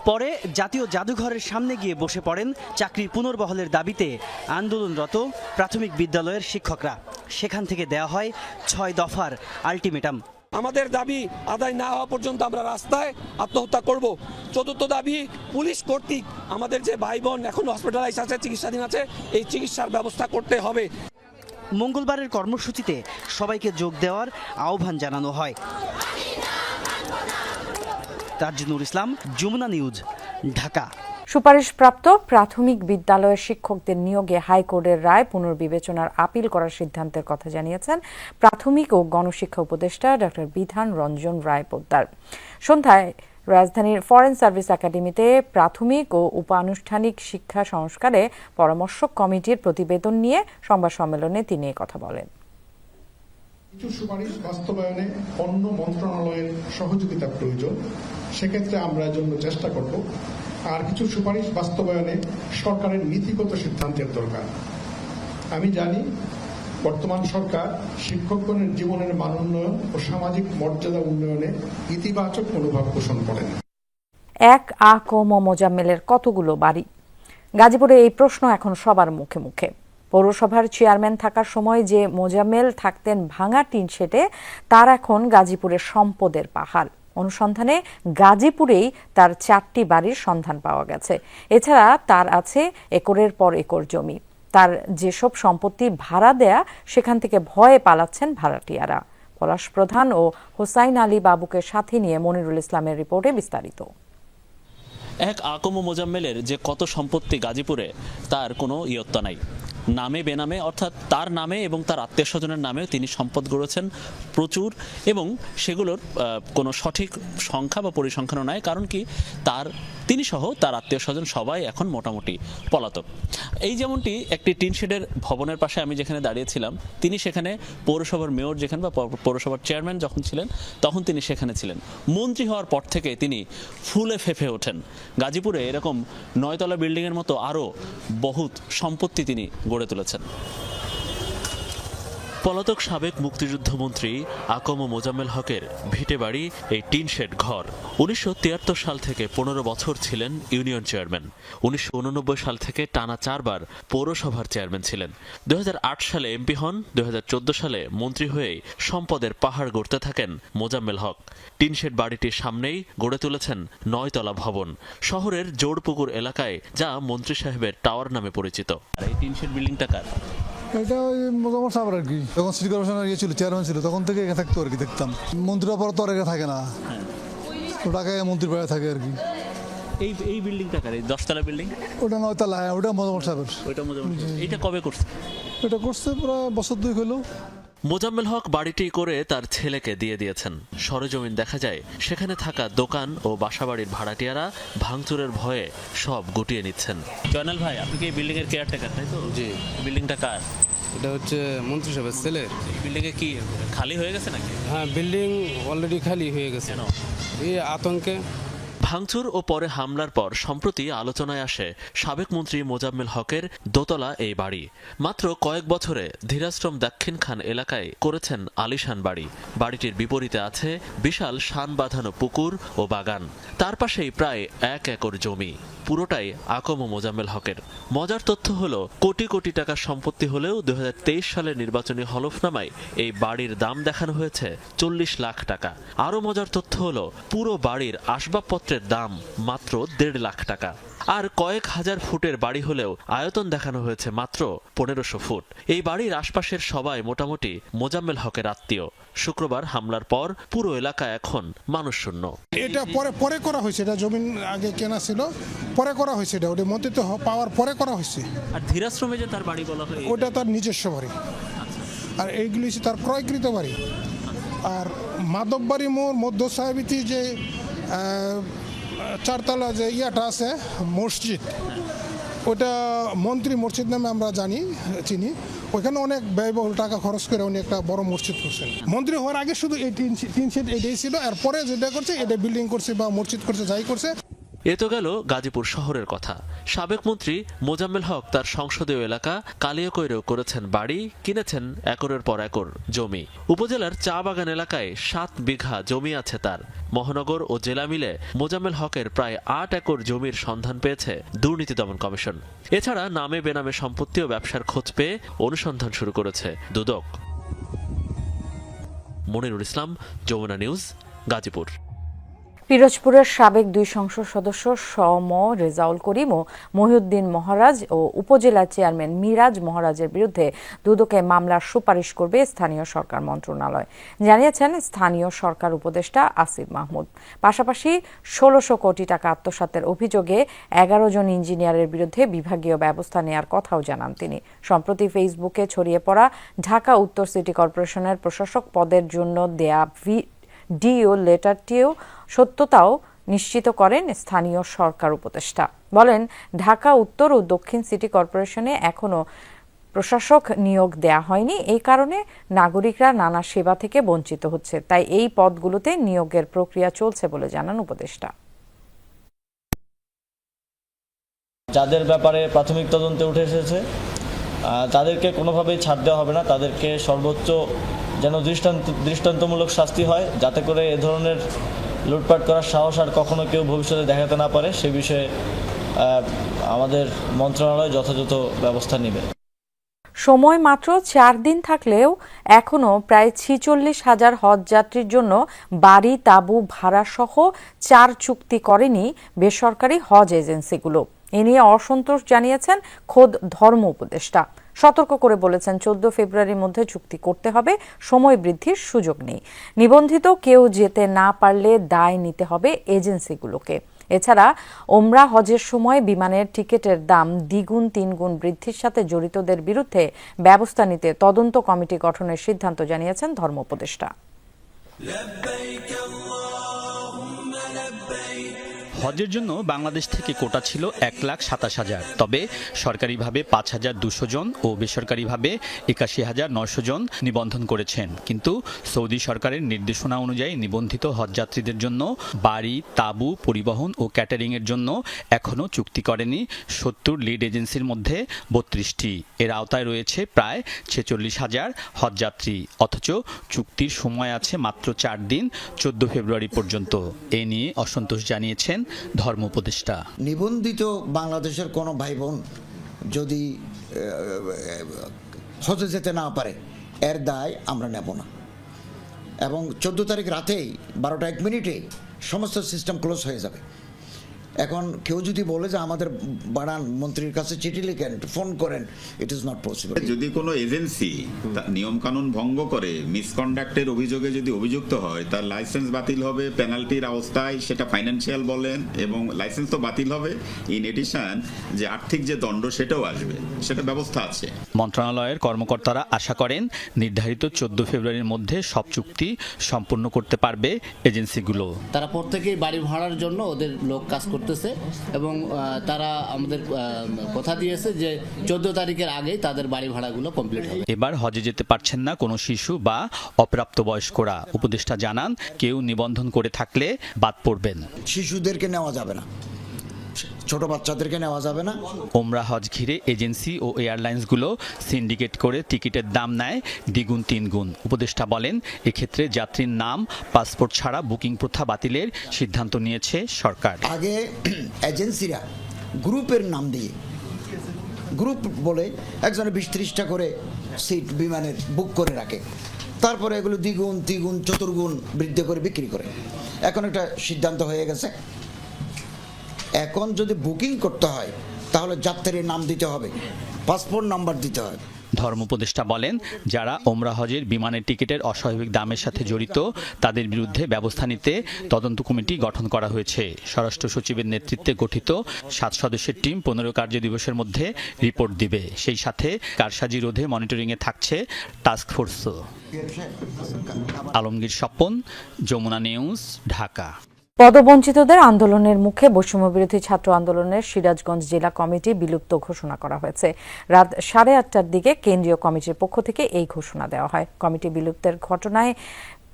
পরে জাতীয় জাদুঘরের সামনে গিয়ে বসে পড়েন চাকরি পুনর্বহালের দাবিতে আন্দোলনরত প্রাথমিক বিদ্যালয়ের শিক্ষকরা। সেখান থেকে দেওয়া হয় 6 দফার আলটিমেটাম। আমাদের দাবি আদায় না হওয়া পর্যন্ত আমরা রাস্তায় আত্মহত্যা করব। চতুর্থ দাবি, পুলিশ কর্তৃক আমাদের যে ভাই বোন এখন হসপিটালাইজ আছে, চিকিৎসাধীন আছে, এই চিকিৎসার ব্যবস্থা করতে হবে। মঙ্গলবারের কর্মসূচিতে সবাইকে যোগ দেওয়ার আহ্বান জানানো হয়। তাজনুর ইসলাম, যমুনা নিউজ, ঢাকা। সুপারিশপ্রাপ্ত প্রাথমিক বিদ্যালয়ের শিক্ষকদের নিয়োগে হাইকোর্টের রায় পুনর্বিবেচনার আপিল করার সিদ্ধান্তের কথা জানিয়েছেন প্রাথমিক ও গণশিক্ষা উপদেষ্টা ডক্টর বিধান রঞ্জন রায় পোদ্দার। সন্ধ্যায় রাজধানীর ফরেন সার্ভিস একাডেমিতে প্রাথমিক ও উপানুষ্ঠানিক শিক্ষা সংস্কারে পরামর্শক কমিটির প্রতিবেদন নিয়ে সংবাদ সম্মেলনে তিনি কথা বলেন। কিছু সুপারিশ বাস্তবায়নে অন্য মন্ত্রণালয়ের সহযোগিতা প্রয়োজন, সেক্ষেত্রে আমরা এর জন্য চেষ্টা করব। আর কিছু সুপারিশ বাস্তবায়নে সরকারের নীতিগত সিদ্ধান্তের দরকার। আমি জানি বর্তমান সরকার শিক্ষকগণের জীবনের মান উন্নয়ন ও সামাজিক মর্যাদা উন্নয়নে ইতিবাচক মনোভাব পোষণ করেন। এক মোজাম্মেলের কতগুলো বাড়ি? গাজীপুরে এই প্রশ্ন এখন সবার মুখে মুখে। পৌরসভার চেয়ারম্যান থাকার সময় যে মোজাম্মেল থাকতেন ভাঙা টিন শেডে, তার এখন গাজীপুরের সম্পদের পাহাড়। অনুসন্ধানে গাজীপুরেই তার 4টি বাড়ির সন্ধান পাওয়া গেছে। এছাড়া তার আছে একরের পর একর জমি। তার যেসব সম্পত্তি ভাড়া দেয়া, সেখান থেকে ভয়ে পালাচ্ছেন ভাড়াটিয়ারা। পলাশ প্রধান ও হোসাইন আলী বাবুকে সাথে নিয়ে মনিরুল ইসলামের রিপোর্টে বিস্তারিত। এক মোজাম্মেলের যে কত সম্পত্তি গাজীপুরে, তার কোনো ইয়ত্তা নাই। নামে বেনামে অর্থাৎ তার নামে এবং তার আত্মীয় স্বজনের নামেও তিনি সম্পদ গড়েছেন প্রচুর, এবং সেগুলোর কোনো সঠিক সংখ্যা বা পরিসংখ্যানও নাই। কারণ কি, তিনি সহ তার আত্মীয় স্বজন সবাই এখন মোটামুটি পলাতক। এই যেমনটি একটি টিনশেডের ভবনের পাশে আমি যেখানে দাঁড়িয়েছিলাম, তিনি সেখানে পৌরসভার মেয়র যেখানে বা পৌরসভার চেয়ারম্যান যখন ছিলেন তখন তিনি সেখানে ছিলেন। মন্ত্রী হওয়ার পর থেকে তিনি ফুলে ফেঁপে ওঠেন। গাজীপুরে এরকম 9 তলা বিল্ডিংয়ের মতো আরও বহুত সম্পত্তি তিনি গড়ে তুলেছেন। পলাতক সাবেক মুক্তিযুদ্ধমন্ত্রী আকম মোজাম্মেল হকের ভিটে বাড়ি এই টিনশেড ঘর। 1973 সাল থেকে 15 বছর ছিলেন ইউনিয়ন চেয়ারম্যান। 1989 সাল থেকে টানা 4 বার পৌরসভার চেয়ারম্যান ছিলেন। 2008 সালে এমপি হন। 2014 সালে মন্ত্রী হয়েই সম্পদের পাহাড় গড়তে থাকেন মোজাম্মেল হক। টিনশেড বাড়িটির সামনেই গড়ে তুলেছেন 9 তলা ভবন শহরের জোড়পুকুর এলাকায়, যা মন্ত্রী সাহেবের টাওয়ার নামে পরিচিত। আর এই টিনশেড বিল্ডিংটা কার? এটা ওই মোজাম্মেল সাহেব আর কি, যখন সিটি কর্পোরেশনের ছিল চেয়ারম্যান ছিল তখন থেকে এখানে থাকতো আর কি, দেখতাম। মন্ত্রীরা পরে তো আর এখানে থাকে না, ওটাকে মন্ত্রীর বাইরে থাকে আর কি। এই বিল্ডিংটা কার? এই 10 তলা বিল্ডিং? ওটা 9 তলা, ওটা মোজাম্মেল সাহেবের। ওইটা মোজাম্মেল। এটা কবে করছে? এটা করছে প্রায় বছর 2 হলো। মোজাম্মেল হক বাড়িটি করে তার ছেলেকে দিয়ে দিয়েছেন। সরেজমিন দেখা যায় সেখানে থাকা দোকান ও বাসাবাড়ির ভাড়াটিয়ারা ভাঙচুরের ভয়ে সব গুটিয়ে নিচ্ছেন। জয়নাল ভাই, আপনি কি এই বিল্ডিং এর কেয়ারটেকার, তাই তো? জি। বিল্ডিংটা কার? এটা হচ্ছে মন্ত্রী সাহেবের ছেলের। বিল্ডিং এ কি খালি হয়ে গেছে নাকি? হ্যাঁ, বিল্ডিং অলরেডি খালি হয়ে গেছে। এই আতঙ্কে ভাঙচুর ও পরে হামলার পর সম্প্রতি আলোচনায় আসে সাবেক মন্ত্রী মোজাম্মেল হকের দোতলা এই বাড়ি। মাত্র কয়েক বছরে ধীরাশ্রম দাক্ষিণ খান এলাকায় করেছেন আলিশান বাড়ি। বাড়িটির বিপরীতে আছে বিশাল শান বাঁধানো পুকুর ও বাগান। তার পাশেই প্রায় 1 একর জমি, পুরোটাই আকম মোজাম্মেল হকের। মজার তথ্য হলো, কোটি কোটি টাকার সম্পত্তি হলেও 2023 সালের নির্বাচনী হলফনামায় এই বাড়ির দাম দেখানো হয়েছে 40 লাখ টাকা। আরও মজার তথ্য হলো, পুরো বাড়ির আসবাবপত্রের দাম মাত্র 1.5 লাখ টাকা। আর কয়েক হাজার ফুটের বাড়ি হলেও আয়তন দেখানো হয়েছে মাত্র 1500 ফুট। এই বাড়ির আশপাশের সবাই মোটামুটি মোজাম্মেল হকের আত্মীয়। শুক্রবার হামলার পর পুরো এলাকা এখন মানুষ শূন্য। এটা পরে করা হয়েছে, এটা জমিন আগে কেনা ছিল, পরে করা হয়েছে। এটা ওটা মন্ত্রিত্ব পাওয়ার পরে করা হয়েছে। আর ধীরাশ্রমে যে তার বাড়ি বলা হয়, ওটা তার নিজস্ব বাড়ি, আর এইগুলি হচ্ছে তার ক্রয়কৃত বাড়ি। আর মাধববাড়ি মোড় মধ্য সাহেবিতি যে 4 তলা যে ইয়াটা আছে মসজিদ, ওটা মন্ত্রী মসজিদ নামে আমরা চিনি। ওইখানে অনেক ব্যয়বহুল টাকা খরচ করে উনি একটা বড় মসজিদ করছেন। মন্ত্রী হওয়ার আগে শুধু এই টিন শেড এটাই ছিল, আর পরে যেটা করছে এটা বিল্ডিং করছে বা মসজিদ করছে, যাই করছে। এ তো গেল গাজীপুর শহরের কথা। সাবেক মন্ত্রী মোজাম্মেল হক তার সংসদীয় এলাকা কালিয়াকৈরেও করেছেন বাড়ি, কিনেছেন একরের পর একর জমি। উপজেলার চা বাগান এলাকায় 7 বিঘা জমি আছে তার। মহানগর ও জেলা মিলে মোজাম্মেল হকের প্রায় 8 একর জমির সন্ধান পেয়েছে দুর্নীতি দমন কমিশন। এছাড়া নামে বেনামে সম্পত্তি ও ব্যবসার খোঁজ পেয়ে অনুসন্ধান শুরু করেছে দুদক। মনিরুল ইসলাম, যমুনা নিউজ, গাজীপুর। পিরোজপুরের সাবেক 2 সংসদ সদস্য সম রেজাউল করিম ও মহিউদ্দিন মহারাজ ও উপজেলা চেয়ারম্যান মিরাজ মহারাজের বিরুদ্ধে দুদকে মামলার সুপারিশ করবে স্থানীয় সরকার মন্ত্রণালয়, জানিয়েছেন স্থানীয় সরকার উপদেষ্টা আসিফ মাহমুদ। পাশাপাশি 1600 কোটি টাকা আত্মসাতের অভিযোগে 11 জন ইঞ্জিনিয়ারের বিরুদ্ধে বিভাগীয় ব্যবস্থা নেওয়ার কথাও জানান তিনি। সম্প্রতি ফেসবুকে ছড়িয়ে পড়া ঢাকা উত্তর সিটি কর্পোরেশনের প্রশাসক পদের জন্য দেয়া ডিও লেটারটিও সত্যতাও নিশ্চিত করেন স্থানীয় সরকার উপদেষ্টা। বলেন, ঢাকা উত্তর ও দক্ষিণ সিটি কর্পোরেশনে এখনো প্রশাসক নিয়োগ দেয়া হয়নি। এই কারণে নাগরিকরা নানা সেবা থেকে বঞ্চিত হচ্ছে। তাই এই পদগুলোতে নিয়োগের প্রক্রিয়া চলছে বলে জানান উপদেষ্টা। যাদের ব্যাপারে প্রাথমিক তদন্তে উঠে এসেছে তাদেরকে কোনোভাবেই ছাড় দেওয়া হবে না। তাদেরকে সর্বোচ্চ যেন দৃষ্টান্তমূলক শাস্তি হয়, যাতে করে এ ধরনের লুটপাট করার সাহস আর কখনো কেউ ভবিষ্যতে দেখাতে না পারে। সে বিষয়ে আমাদের মন্ত্রণালয় যথাযথ ব্যবস্থা নেবে। সময় মাত্র 4 দিন থাকলেও এখনো প্রায় 46,000 হজ যাত্রীর জন্য বাড়ি তাঁবু ভাড়া সহ 4 চুক্তি করেনি বেসরকারি হজ এজেন্সিগুলো। এ নিয়ে অসন্তোষ জানিয়েছেন খোদ ধর্ম উপদেষ্টা। সতর্ক করে বলেছেন, 14 ফেব্রুয়ারির মধ্যে চুক্তি করতে হবে, সময় বৃদ্ধির সুযোগ নেই। নিবন্ধিত কেউ যেতে না পারলে দায় নিতে হবে এজেন্সিগুলোকে। এছাড়া ওমরা হজের সময় বিমানের টিকিটের দাম দ্বিগুণ তিনগুণ বৃদ্ধির সাথে জড়িতদের বিরুদ্ধে ব্যবস্থা নিতে তদন্ত কমিটি গঠনের সিদ্ধান্ত জানিয়েছেন ধর্ম উপদেষ্টা। হজের জন্য বাংলাদেশ থেকে কোটা ছিল 1,27,000, তবে সরকারিভাবে 5,200 জন ও বেসরকারিভাবে 81,900 জন নিবন্ধন করেছেন। কিন্তু সৌদি সরকারের নির্দেশনা অনুযায়ী নিবন্ধিত হজযাত্রীদের জন্য বাড়ি, তাঁবু, পরিবহন ও ক্যাটারিংয়ের জন্য এখনও চুক্তি করেনি 70 লিড এজেন্সির মধ্যে 32টি। এর আওতায় রয়েছে প্রায় 46,000 হজযাত্রী, অথচ চুক্তির সময় আছে মাত্র 4 দিন, 14 ফেব্রুয়ারি পর্যন্ত। এ নিয়ে অসন্তোষ জানিয়েছেন ধর্ম উপদেষ্টা। নিবন্ধিত বাংলাদেশের কোনো ভাই বোন যদি হজে যেতে না পারে, এর দায় আমরা নেব না। এবং 14 তারিখ রাতেই 12টা 1 মিনিটে সমস্ত সিস্টেম ক্লোজ হয়ে যাবে। এখন কেউ যদি বলে যে আমাদের বাড়ান, মন্ত্রীর কাছে চিঠি লিখেন, ফোন করেন, ইট ইজ নট পসিবল। যদি কোনো এজেন্সি নিয়ম কানুন ভঙ্গ করে মিসকন্ডাক্টের অভিযোগে যদি অভিযুক্ত হয়, তার লাইসেন্স বাতিল হবে পেনাল্টির আওতায়, সেটা ফাইন্যান্সিয়াল বলেন, এবং লাইসেন্স তো বাতিল হবে, ইন এডিশন যে আর্থিক যে দণ্ড সেটাও আসবে, সেটা ব্যবস্থা আছে। মন্ত্রণালয়ের কর্মকর্তারা আশা করেন নির্ধারিত 14 ফেব্রুয়ারির মধ্যে সব চুক্তি সম্পূর্ণ করতে পারবে এজেন্সিগুলো। তারা প্রত্যেকেই বাড়ি ভাড়ার জন্য ওদের লোক কাজ করতেছে এবং তারা আমাদের কথা দিয়েছে যে 14 তারিখের আগেই তাদের বাড়ি ভাড়াগুলো কমপ্লিট হবে। এবার হজে যেতে পারছেন না কোনো শিশু বা অপ্রাপ্তবয়স্করা। উপদেষ্টা জানান, কেউ নিবন্ধন করে থাকলে বাদ পড়বেন। শিশুদেরকে নেওয়া যাবে না, ছোট বাচ্চাদেরকে নেওয়া যাবে না। ওমরা হজ ঘিরে এজেন্সি ও এয়ারলাইন্সগুলো সিন্ডিকেট করে টিকিটের দাম নেয় দ্বিগুণ তিনগুণ। উপদেষ্টা বলেন, এক্ষেত্রে যাত্রীর নাম, পাসপোর্ট ছাড়া বুকিং প্রথা বাতিলের সিদ্ধান্ত নিয়েছে সরকার। আগে এজেন্সিরা গ্রুপের নাম দিয়ে, গ্রুপ বলে একজনে 20-30টা করে সিট বিমানের বুক করে রাখে, তারপরে এগুলো দ্বিগুণ তিগুণ চতুর্গুণ বৃদ্ধি করে বিক্রি করে। এখন একটা সিদ্ধান্ত হয়ে গেছে, এখন যদি বুকিং করতে হয় তাহলে যাত্রীর নাম দিতে হবে, পাসপোর্ট নাম্বার দিতে হবে। ধর্ম উপদেষ্টা বলেন, যারা ওমরা হজের বিমানের টিকিটের অস্বাভাবিক দামের সাথে জড়িত তাদের বিরুদ্ধে ব্যবস্থা নিতে তদন্ত কমিটি গঠন করা হয়েছে। স্বরাষ্ট্র সচিবের নেতৃত্বে গঠিত 7 সদস্যের টিম 15 কার্য দিবসের মধ্যে রিপোর্ট দিবে। সেই সাথে কারসাজি রোধে মনিটরিংয়ে থাকছে টাস্ক ফোর্সও। আলমগীর স্বপন, যমুনা নিউজ, ঢাকা। পদবঞ্চিতদের আন্দোলনের মুখে বৈষম্যবিরোধী ছাত্র আন্দোলনের সিরাজগঞ্জ জেলা কমিটি বিলুপ্ত ঘোষণা করা হয়েছে। রাত 8:30টার দিকে কেন্দ্রীয় কমিটির পক্ষ থেকে এই ঘোষণা দেওয়া হয়। কমিটি বিলুপ্তের ঘটনায়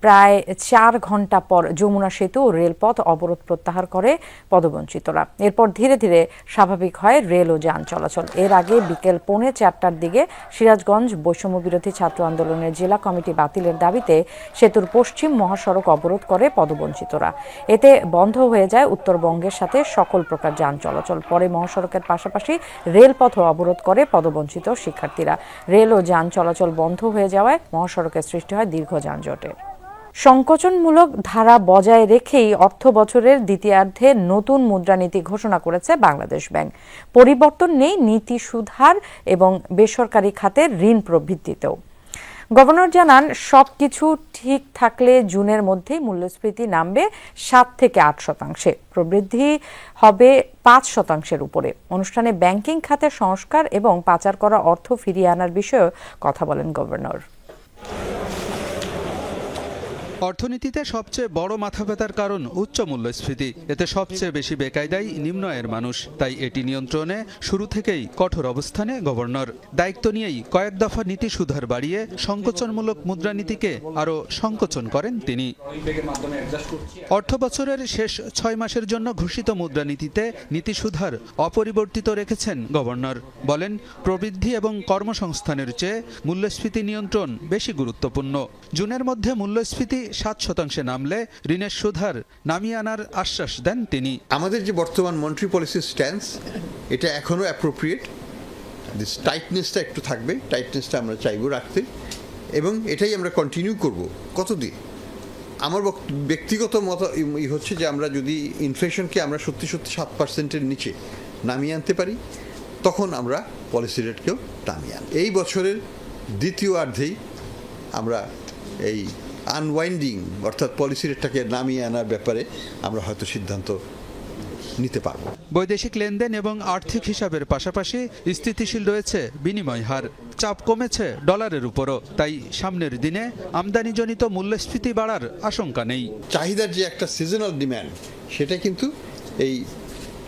প্রায় 4 ঘণ্টা পর যমুনা সেতু ও রেলপথ অবরোধ প্রত্যাহার করে পদবঞ্চিতরা। এরপর ধীরে ধীরে স্বাভাবিক হয় রেল ও যান চলাচল। এর আগে বিকেল 3:45টার দিকে সিরাজগঞ্জ বৈষম্যবিরোধী ছাত্র আন্দোলনের জেলা কমিটি বাতিলের দাবিতে সেতুর পশ্চিম মহাসড়ক অবরোধ করে পদবঞ্চিতরা। এতে বন্ধ হয়ে যায় উত্তরবঙ্গের সাথে সকল প্রকার যান চলাচল। পরে মহাসড়কের পাশাপাশি রেলপথও অবরোধ করে পদবঞ্চিত শিক্ষার্থীরা। রেল ও যান চলাচল বন্ধ হয়ে যাওয়ায় মহাসড়কের সৃষ্টি হয় দীর্ঘ যানজটের। সংকোচনমূলক ধারা বজায় রেখেই অর্থ বছরের দ্বিতীয়ার্ধে নতুন মুদ্রানীতি ঘোষণা করেছে বাংলাদেশ ব্যাংক। পরিবর্তন নেই নীতি সুধার এবং বেসরকারি খাতের ঋণ প্রবৃদ্ধিতেও। গভর্নর জানান, সবকিছু ঠিক থাকলে জুনের মধ্যেই মূল্যস্ফীতি নামবে 7 থেকে 8%, প্রবৃদ্ধি হবে 5% উপরে। অনুষ্ঠানে ব্যাংকিং খাতে সংস্কার এবং পাচার করা অর্থ ফিরিয়ে আনার বিষয়েও কথা বলেন গভর্নর। অর্থনীতিতে সবচেয়ে বড় মাথাব্যথার কারণ উচ্চ মূল্যস্ফীতি। এতে সবচেয়ে বেশি বেকায়দায়ী নিম্ন আয়ের মানুষ। তাই এটি নিয়ন্ত্রণে শুরু থেকেই কঠোর অবস্থানে গভর্নর। দায়িত্ব নিয়েই কয়েক দফা নীতি সুধার বাড়িয়ে সংকোচনমূলক মুদ্রানীতিকে আরও সংকোচন করেন তিনি। অর্থ বছরের শেষ 6 মাসের জন্য ঘোষিত মুদ্রানীতিতে নীতি সুধার অপরিবর্তিত রেখেছেন গভর্নর। বলেন, প্রবৃদ্ধি এবং কর্মসংস্থানের চেয়ে মূল্যস্ফীতি নিয়ন্ত্রণ বেশি গুরুত্বপূর্ণ। জুনের মধ্যে মূল্যস্ফীতি 7% নামলে ঋণের সুধার নামিয়ে আনার আশ্বাস দেন তিনি। আমাদের যে বর্তমান মনিটারি পলিসি স্ট্যান্স, এটা এখনো অ্যাপ্রোপ্রিয়েট। দিস টাইটনেসটা একটু থাকবে, টাইটনেসটা আমরা চাইবো রাখতে, এবং এটাই আমরা কন্টিনিউ করব। কতদিন? আমার ব্যক্তিগত মত হচ্ছে যে আমরা যদি ইনফ্লেশনকে আমরা সত্যি 7%-এর নিচে নামিয়ে আনতে পারি, তখন আমরা পলিসি রেটকেও নামিয়ে আনব। এই বছরের দ্বিতীয়ার্ধেই আমরা এই আনওয়াইন্ডিং অর্থাৎ পলিসি রেটটাকে নামিয়ে আনার ব্যাপারে আমরা হয়তো সিদ্ধান্ত নিতে পারবো। বৈদেশিক লেনদেন এবং আর্থিক হিসাবের পাশাপাশি স্থিতিশীল রয়েছে বিনিময় হার। চাপ কমেছে ডলারের উপরও, তাই সামনের দিনে আমদানিজনিত মূল্যস্ফীতি বাড়ার আশঙ্কা নেই। চাহিদার যে একটা সিজনাল ডিমান্ড সেটা কিন্তু এই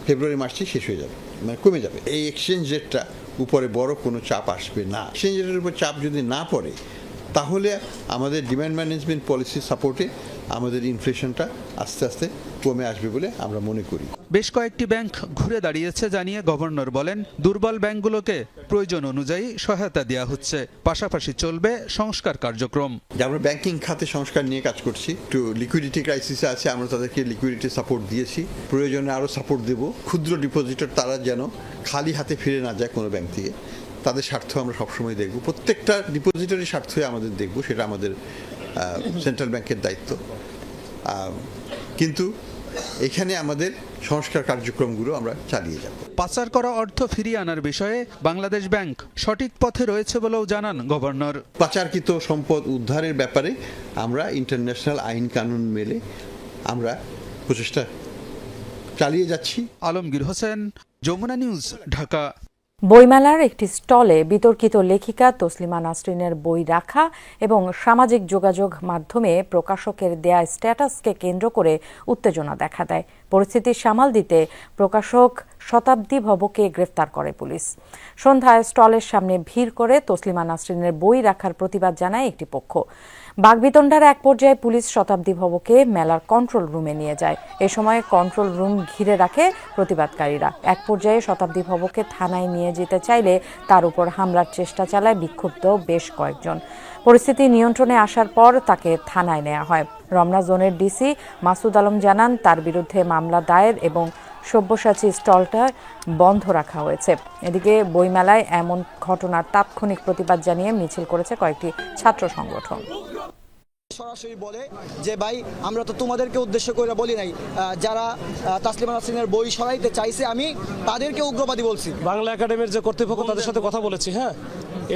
ফেব্রুয়ারি মাসে শেষ হয়ে যাবে, মানে কমে যাবে। এই এক্সচেঞ্জ রেটটা উপরে বড় কোনো চাপ আসবে না। এক্সচেঞ্জ রেটের উপর চাপ যদি না পড়ে তাহলে আমাদের ডিমান্ড ম্যানেজমেন্ট পলিসির সাপোর্টে আমাদের ইনফ্লেশনটা আস্তে আস্তে কমে আসবে বলে আমরা মনে করি। বেশ কয়েকটি ব্যাংক ঘুরে দাঁড়িয়েছে জানিয়ে গভর্নর বলেন, দুর্বল ব্যাংকগুলোকে প্রয়োজন অনুযায়ী সহায়তা দেওয়া হচ্ছে, পাশাপাশি চলবে সংস্কার কার্যক্রম। আমরা ব্যাংকিং খাতে সংস্কার নিয়ে কাজ করছি। একটু লিকুইডিটি ক্রাইসিসে আছে, আমরা তাদেরকে লিকুইডিটি সাপোর্ট দিয়েছি, প্রয়োজনে আরও সাপোর্ট দেব। ক্ষুদ্র ডিপোজিটর তারা যেন খালি হাতে ফিরে না যায় কোনো ব্যাংক থেকে, তাদের স্বার্থ আমরা সবসময় দেখব। প্রত্যেকটা ডিপোজিটরি স্বার্থই আমাদের দেখব, সেটা আমাদের সেন্ট্রাল ব্যাংকের দায়িত্ব। কিন্তু এখানে আমাদের সংস্কার কার্যক্রমগুলো আমরা চালিয়ে যাব। পাচার করা অর্থ ফিরিয়ে আনার বিষয়ে বাংলাদেশ ব্যাংক সঠিক পথে রয়েছে বলেও জানান গভর্নর। পাচারকৃত সম্পদ উদ্ধারের ব্যাপারে আমরা ইন্টারন্যাশনাল আইন কানুন মেনে আমরা প্রচেষ্টা চালিয়ে যাচ্ছি। আলমগীর হোসেন, যমুনা নিউজ, ঢাকা। বইমেলার একটি স্টলে বিতর্কিত লেখিকা তসলিমা নাসরিনের বই রাখা এবং সামাজিক যোগাযোগ মাধ্যমে প্রকাশকের দেয়া স্ট্যাটাসকে কেন্দ্র করে উত্তেজনা দেখা দেয়। পরিস্থিতি সামাল দিতে প্রকাশক শতাব্দী ভবকে গ্রেফতার করে পুলিশ। সন্ধ্যায় স্টলের সামনে ভিড় করে তসলিমা নাসরিনের বই রাখার প্রতিবাদ জানায় একটি পক্ষ। বাগবিতণ্ডার এক পর্যায়ে পুলিশ শতাব্দী ভবকে মেলার কন্ট্রোল রুমে নিয়ে যায়। এ সময় কন্ট্রোল রুম ঘিরে রাখে প্রতিবাদকারীরা। এক পর্যায়ে শতাব্দী ভবকে থানায় নিয়ে যেতে চাইলে তার উপর হামলার চেষ্টা চালায় বিক্ষুব্ধ বেশ কয়েকজন। পরিস্থিতি নিয়ন্ত্রণে আসার পর তাকে থানায় নেওয়া হয়। রমনা জোনের ডিসি মাসুদ আলম জানান, তার বিরুদ্ধে মামলা দায়ের এবং সব্যসাচী স্টলটা বন্ধ রাখা হয়েছে। এদিকে বইমেলায় এমন ঘটনার তাৎক্ষণিক প্রতিবাদ জানিয়ে মিছিল করেছে কয়েকটি ছাত্র সংগঠন। সরাসরি বলে যে ভাই, আমরা তো তোমাদেরকে উদ্দেশ্য করে বলি নাই, যারা তাসলিমা নাসরিনের বই সরাইতে চাইছে আমি তাদেরকে উগ্রবাদী বলছি। বাংলা একাডেমির যে কর্তৃপক্ষ তাদের সাথে কথা বলেছি, হ্যাঁ,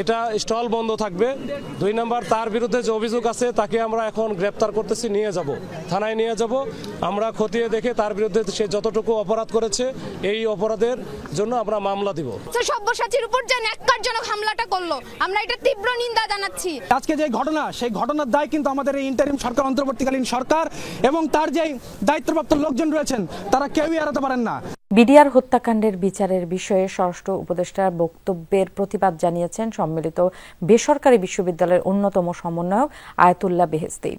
এটা স্টল বন্ধ থাকবে। 2 নম্বর, তার বিরুদ্ধে যে অভিযোগ আছে তাকে আমরা এখন গ্রেপ্তার করতেছি, নিয়ে যাব, থানায় নিয়ে যাব। আমরা খতিয়ে দেখে তার বিরুদ্ধে সে যতটুকু অপরাধ করেছে এই অপরাধের জন্য আমরা মামলা দিব। সব্যসাচীর উপর যে ন্যাক্কারজনক হামলাটা করলো, আমরা এটা তীব্র নিন্দা জানাচ্ছি। আজকে যে ঘটনা, সেই ঘটনার দায় কিন্তু আমাদের এই ইন্টারিম সরকার, অন্তর্বর্তীকালীন সরকার এবং তার যে দায়িত্বপ্রাপ্ত লোকজন রয়েছেন তারা কেউই এড়াতে পারেন না। বিডিআর হত্যাকাণ্ডের বিচারের বিষয়ে স্বরাষ্ট্র উপদেষ্টার বক্তব্যের প্রতিবাদ জানিয়েছেন সম্মিলিত বেসরকারি বিশ্ববিদ্যালয়ের অন্যতম সমন্বয়ক আয়াতুল্লাহ বেহেশতি।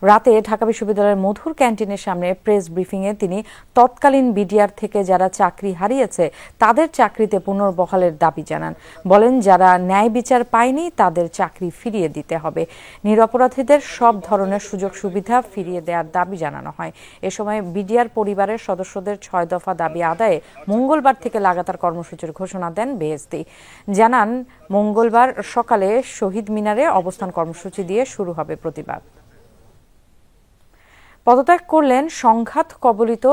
রাতে ঢাকা বিশ্ববিদ্যালয়ের মধুর ক্যান্টিনের সামনে প্রেস ব্রিফিংয়ে তিনি তৎকালীন বিডিআর থেকে যারা চাকরি হারিয়েছে তাদের চাকরিতে পুনর্বহালের দাবি জানান। বলেন, যারা ন্যায় বিচার পায়নি তাদের চাকরি ফিরিয়ে দিতে হবে। নিরপরাধীদের সব ধরনের সুযোগ সুবিধা ফিরিয়ে দেওয়ার দাবি জানানো হয়। এ সময় বিডিআর পরিবারের সদস্যদের 6 দফা দাবি আদায়ে মঙ্গলবার থেকে লাগাতার কর্মসূচির ঘোষণা দেন বেহেশতি। জানান, মঙ্গলবার সকালে শহীদ মিনারে অবস্থান কর্মসূচি দিয়ে শুরু হবে প্রতিবাদ। পদত্যাগ করলেন সংঘাত কবলিত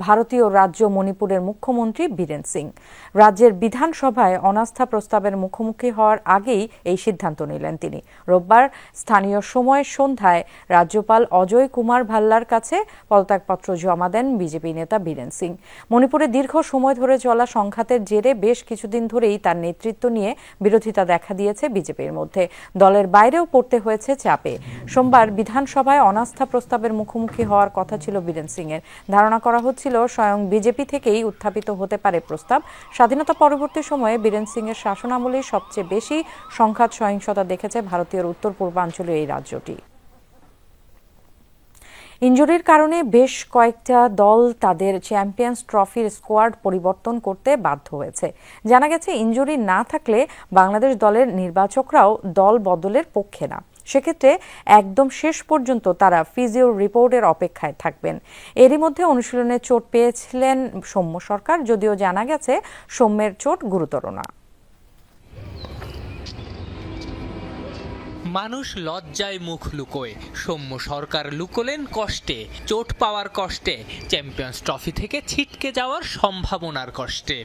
ভারতীয় রাজ্য মণিপুরের মুখ্যমন্ত্রী বীরেন সিং। রাজ্যের বিধানসভায় অনাস্থা প্রস্তাবের মুখোমুখি হওয়ার আগেই এই সিদ্ধান্ত নিলেন তিনি। রোববার স্থানীয় সময় সন্ধ্যায় রাজ্যপাল অজয় কুমার ভাল্লার কাছে পদত্যাগপত্র জমা দেন বিজেপি নেতা বীরেন সিং। মণিপুরে দীর্ঘ সময় ধরে চলা সংঘাতের জেরে বেশ কিছুদিন ধরেই তার নেতৃত্ব নিয়ে বিরোধিতা দেখা দিয়েছে বিজেপির মধ্যে। দলের বাইরেও পড়তে হয়েছে চাপে। সোমবার বিধানসভায় অনাস্থা প্রস্তাবের মুখোমুখি হওয়ার কথা ছিল বীরেন সিং এর। ধারণা করা হচ্ছিল স্বয়ং বিজেপি থেকেই উত্থাপিত হতে পারে প্রস্তাব। স্বাধীনতা পরবর্তী সময়ে বীরেন সিং এর শাসনামলে সবচেয়ে বেশি সংঘাত সহিংসতা দেখেছে ভারতীয় উত্তর পূর্বাঞ্চলীয় এই রাজ্যটি। ইনজুরির কারণে বেশ কয়েকটা দল তাদের চ্যাম্পিয়ন্স ট্রফির স্কোয়াড পরিবর্তন করতে বাধ্য হয়েছে। জানা গেছে, ইনজুরি না থাকলে বাংলাদেশ দলের নির্বাচকরাও দল বদলের পক্ষে না। সেক্ষেত্রে একদম শেষ পর্যন্ত তারা ফিজিও রিপোর্টের অপেক্ষায় থাকবেন। এরই মধ্যে অনুশীলনে চোট পেয়েছিলেন সৌম্য সরকার, যদিও জানা গেছে সৌম্যের চোট গুরুতর না। মানুষ লজ্জায় মুখ লুকোয়, সৌম্য সরকার লুকোলেন কষ্টে, চোট পাওয়ার কষ্টে, চ্যাম্পিয়ন্স ট্রফি থেকে ছিটকে যাওয়ার সম্ভাবনার কষ্টে।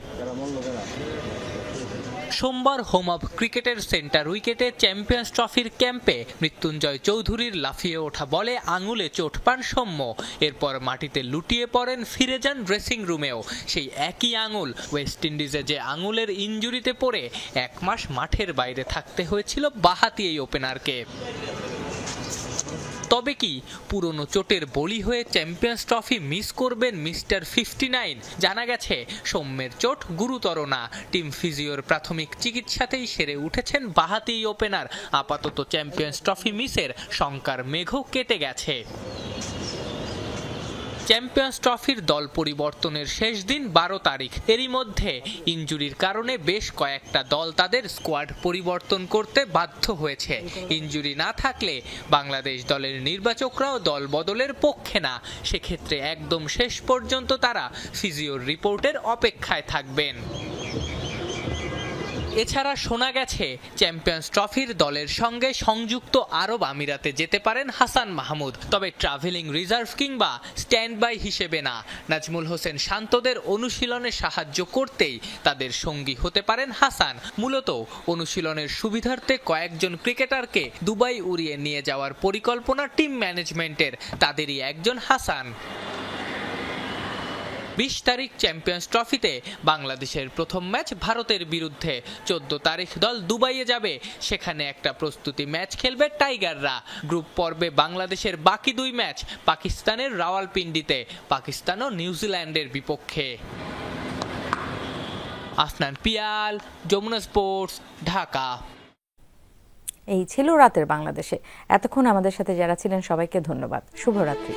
সোমবার হোম অব ক্রিকেটের সেন্টার উইকেটে চ্যাম্পিয়ন্স ট্রফির ক্যাম্পে মৃত্যুঞ্জয় চৌধুরীর লাফিয়ে ওঠা বলে আঙুলে চোট পান সৌম্য। এরপর মাটিতে লুটিয়ে পড়েন, ফিরে যান ড্রেসিং রুমেও। সেই একই আঙুল, ওয়েস্ট ইন্ডিজে যে আঙুলের ইনজুরিতে পড়ে 1 মাস মাঠের বাইরে থাকতে হয়েছিল বাঁহাতি এই ওপেনারকে। তবে কি পুরনো চোটের বলি হয়ে চ্যাম্পিয়ন্স ট্রফি মিস করবেন মিস্টার 59? জানা গেছে সৌম্যের চোট গুরুতর না। টিম ফিজিওর প্রাথমিক চিকিৎসাতেই সেরে উঠেছেন বাঁহাতি ওপেনার। আপাতত চ্যাম্পিয়ন্স ট্রফি মিসের শঙ্কার মেঘও কেটে গেছে। চ্যাম্পিয়ন্স ট্রফির দল পরিবর্তনের শেষ দিন 12 তারিখ। এরই মধ্যে ইনজুরির কারণে বেশ কয়েকটা দল তাদের স্কোয়াড পরিবর্তন করতে বাধ্য হয়েছে। ইনজুরি না থাকলে বাংলাদেশ দলের নির্বাচকরাও দল বদলের পক্ষে না। সেক্ষেত্রে একদম শেষ পর্যন্ত তারা ফিজিওর রিপোর্টের অপেক্ষায় থাকবেন। এছাড়া শোনা গেছে চ্যাম্পিয়ন্স ট্রফির দলের সঙ্গে সংযুক্ত আরব আমিরাতে যেতে পারেন হাসান মাহমুদ, তবে ট্রাভেলিং রিজার্ভ কিংবা স্ট্যান্ড বাই হিসেবে না। নাজমুল হোসেন শান্তদের অনুশীলনে সাহায্য করতেই তাদের সঙ্গী হতে পারেন হাসান। মূলত অনুশীলনের সুবিধার্থে কয়েকজন ক্রিকেটারকে দুবাই উড়িয়ে নিয়ে যাওয়ার পরিকল্পনা টিম ম্যানেজমেন্টের, তাদেরই একজন হাসান। 20 তারিখ চ্যাম্পিয়ন্স ট্রফিতে বাংলাদেশের প্রথম ম্যাচ ভারতের বিরুদ্ধে। 14 তারিখ দল দুবাইয়ে যাবে, সেখানে একটা প্রস্তুতি ম্যাচ খেলবে টাইগাররা। গ্রুপ পর্বে বাংলাদেশের বাকি 2 ম্যাচ পাকিস্তানের রাওয়ালপিন্ডিতে, পাকিস্তান ও নিউজিল্যান্ডের বিপক্ষে। আফনান পিয়াল, যমুনা স্পোর্টস, ঢাকা। এই ছিল রাতের বাংলাদেশে। এতক্ষণ আমাদের সাথে যারা ছিলেন সবাইকে ধন্যবাদ। শুভরাত্রি।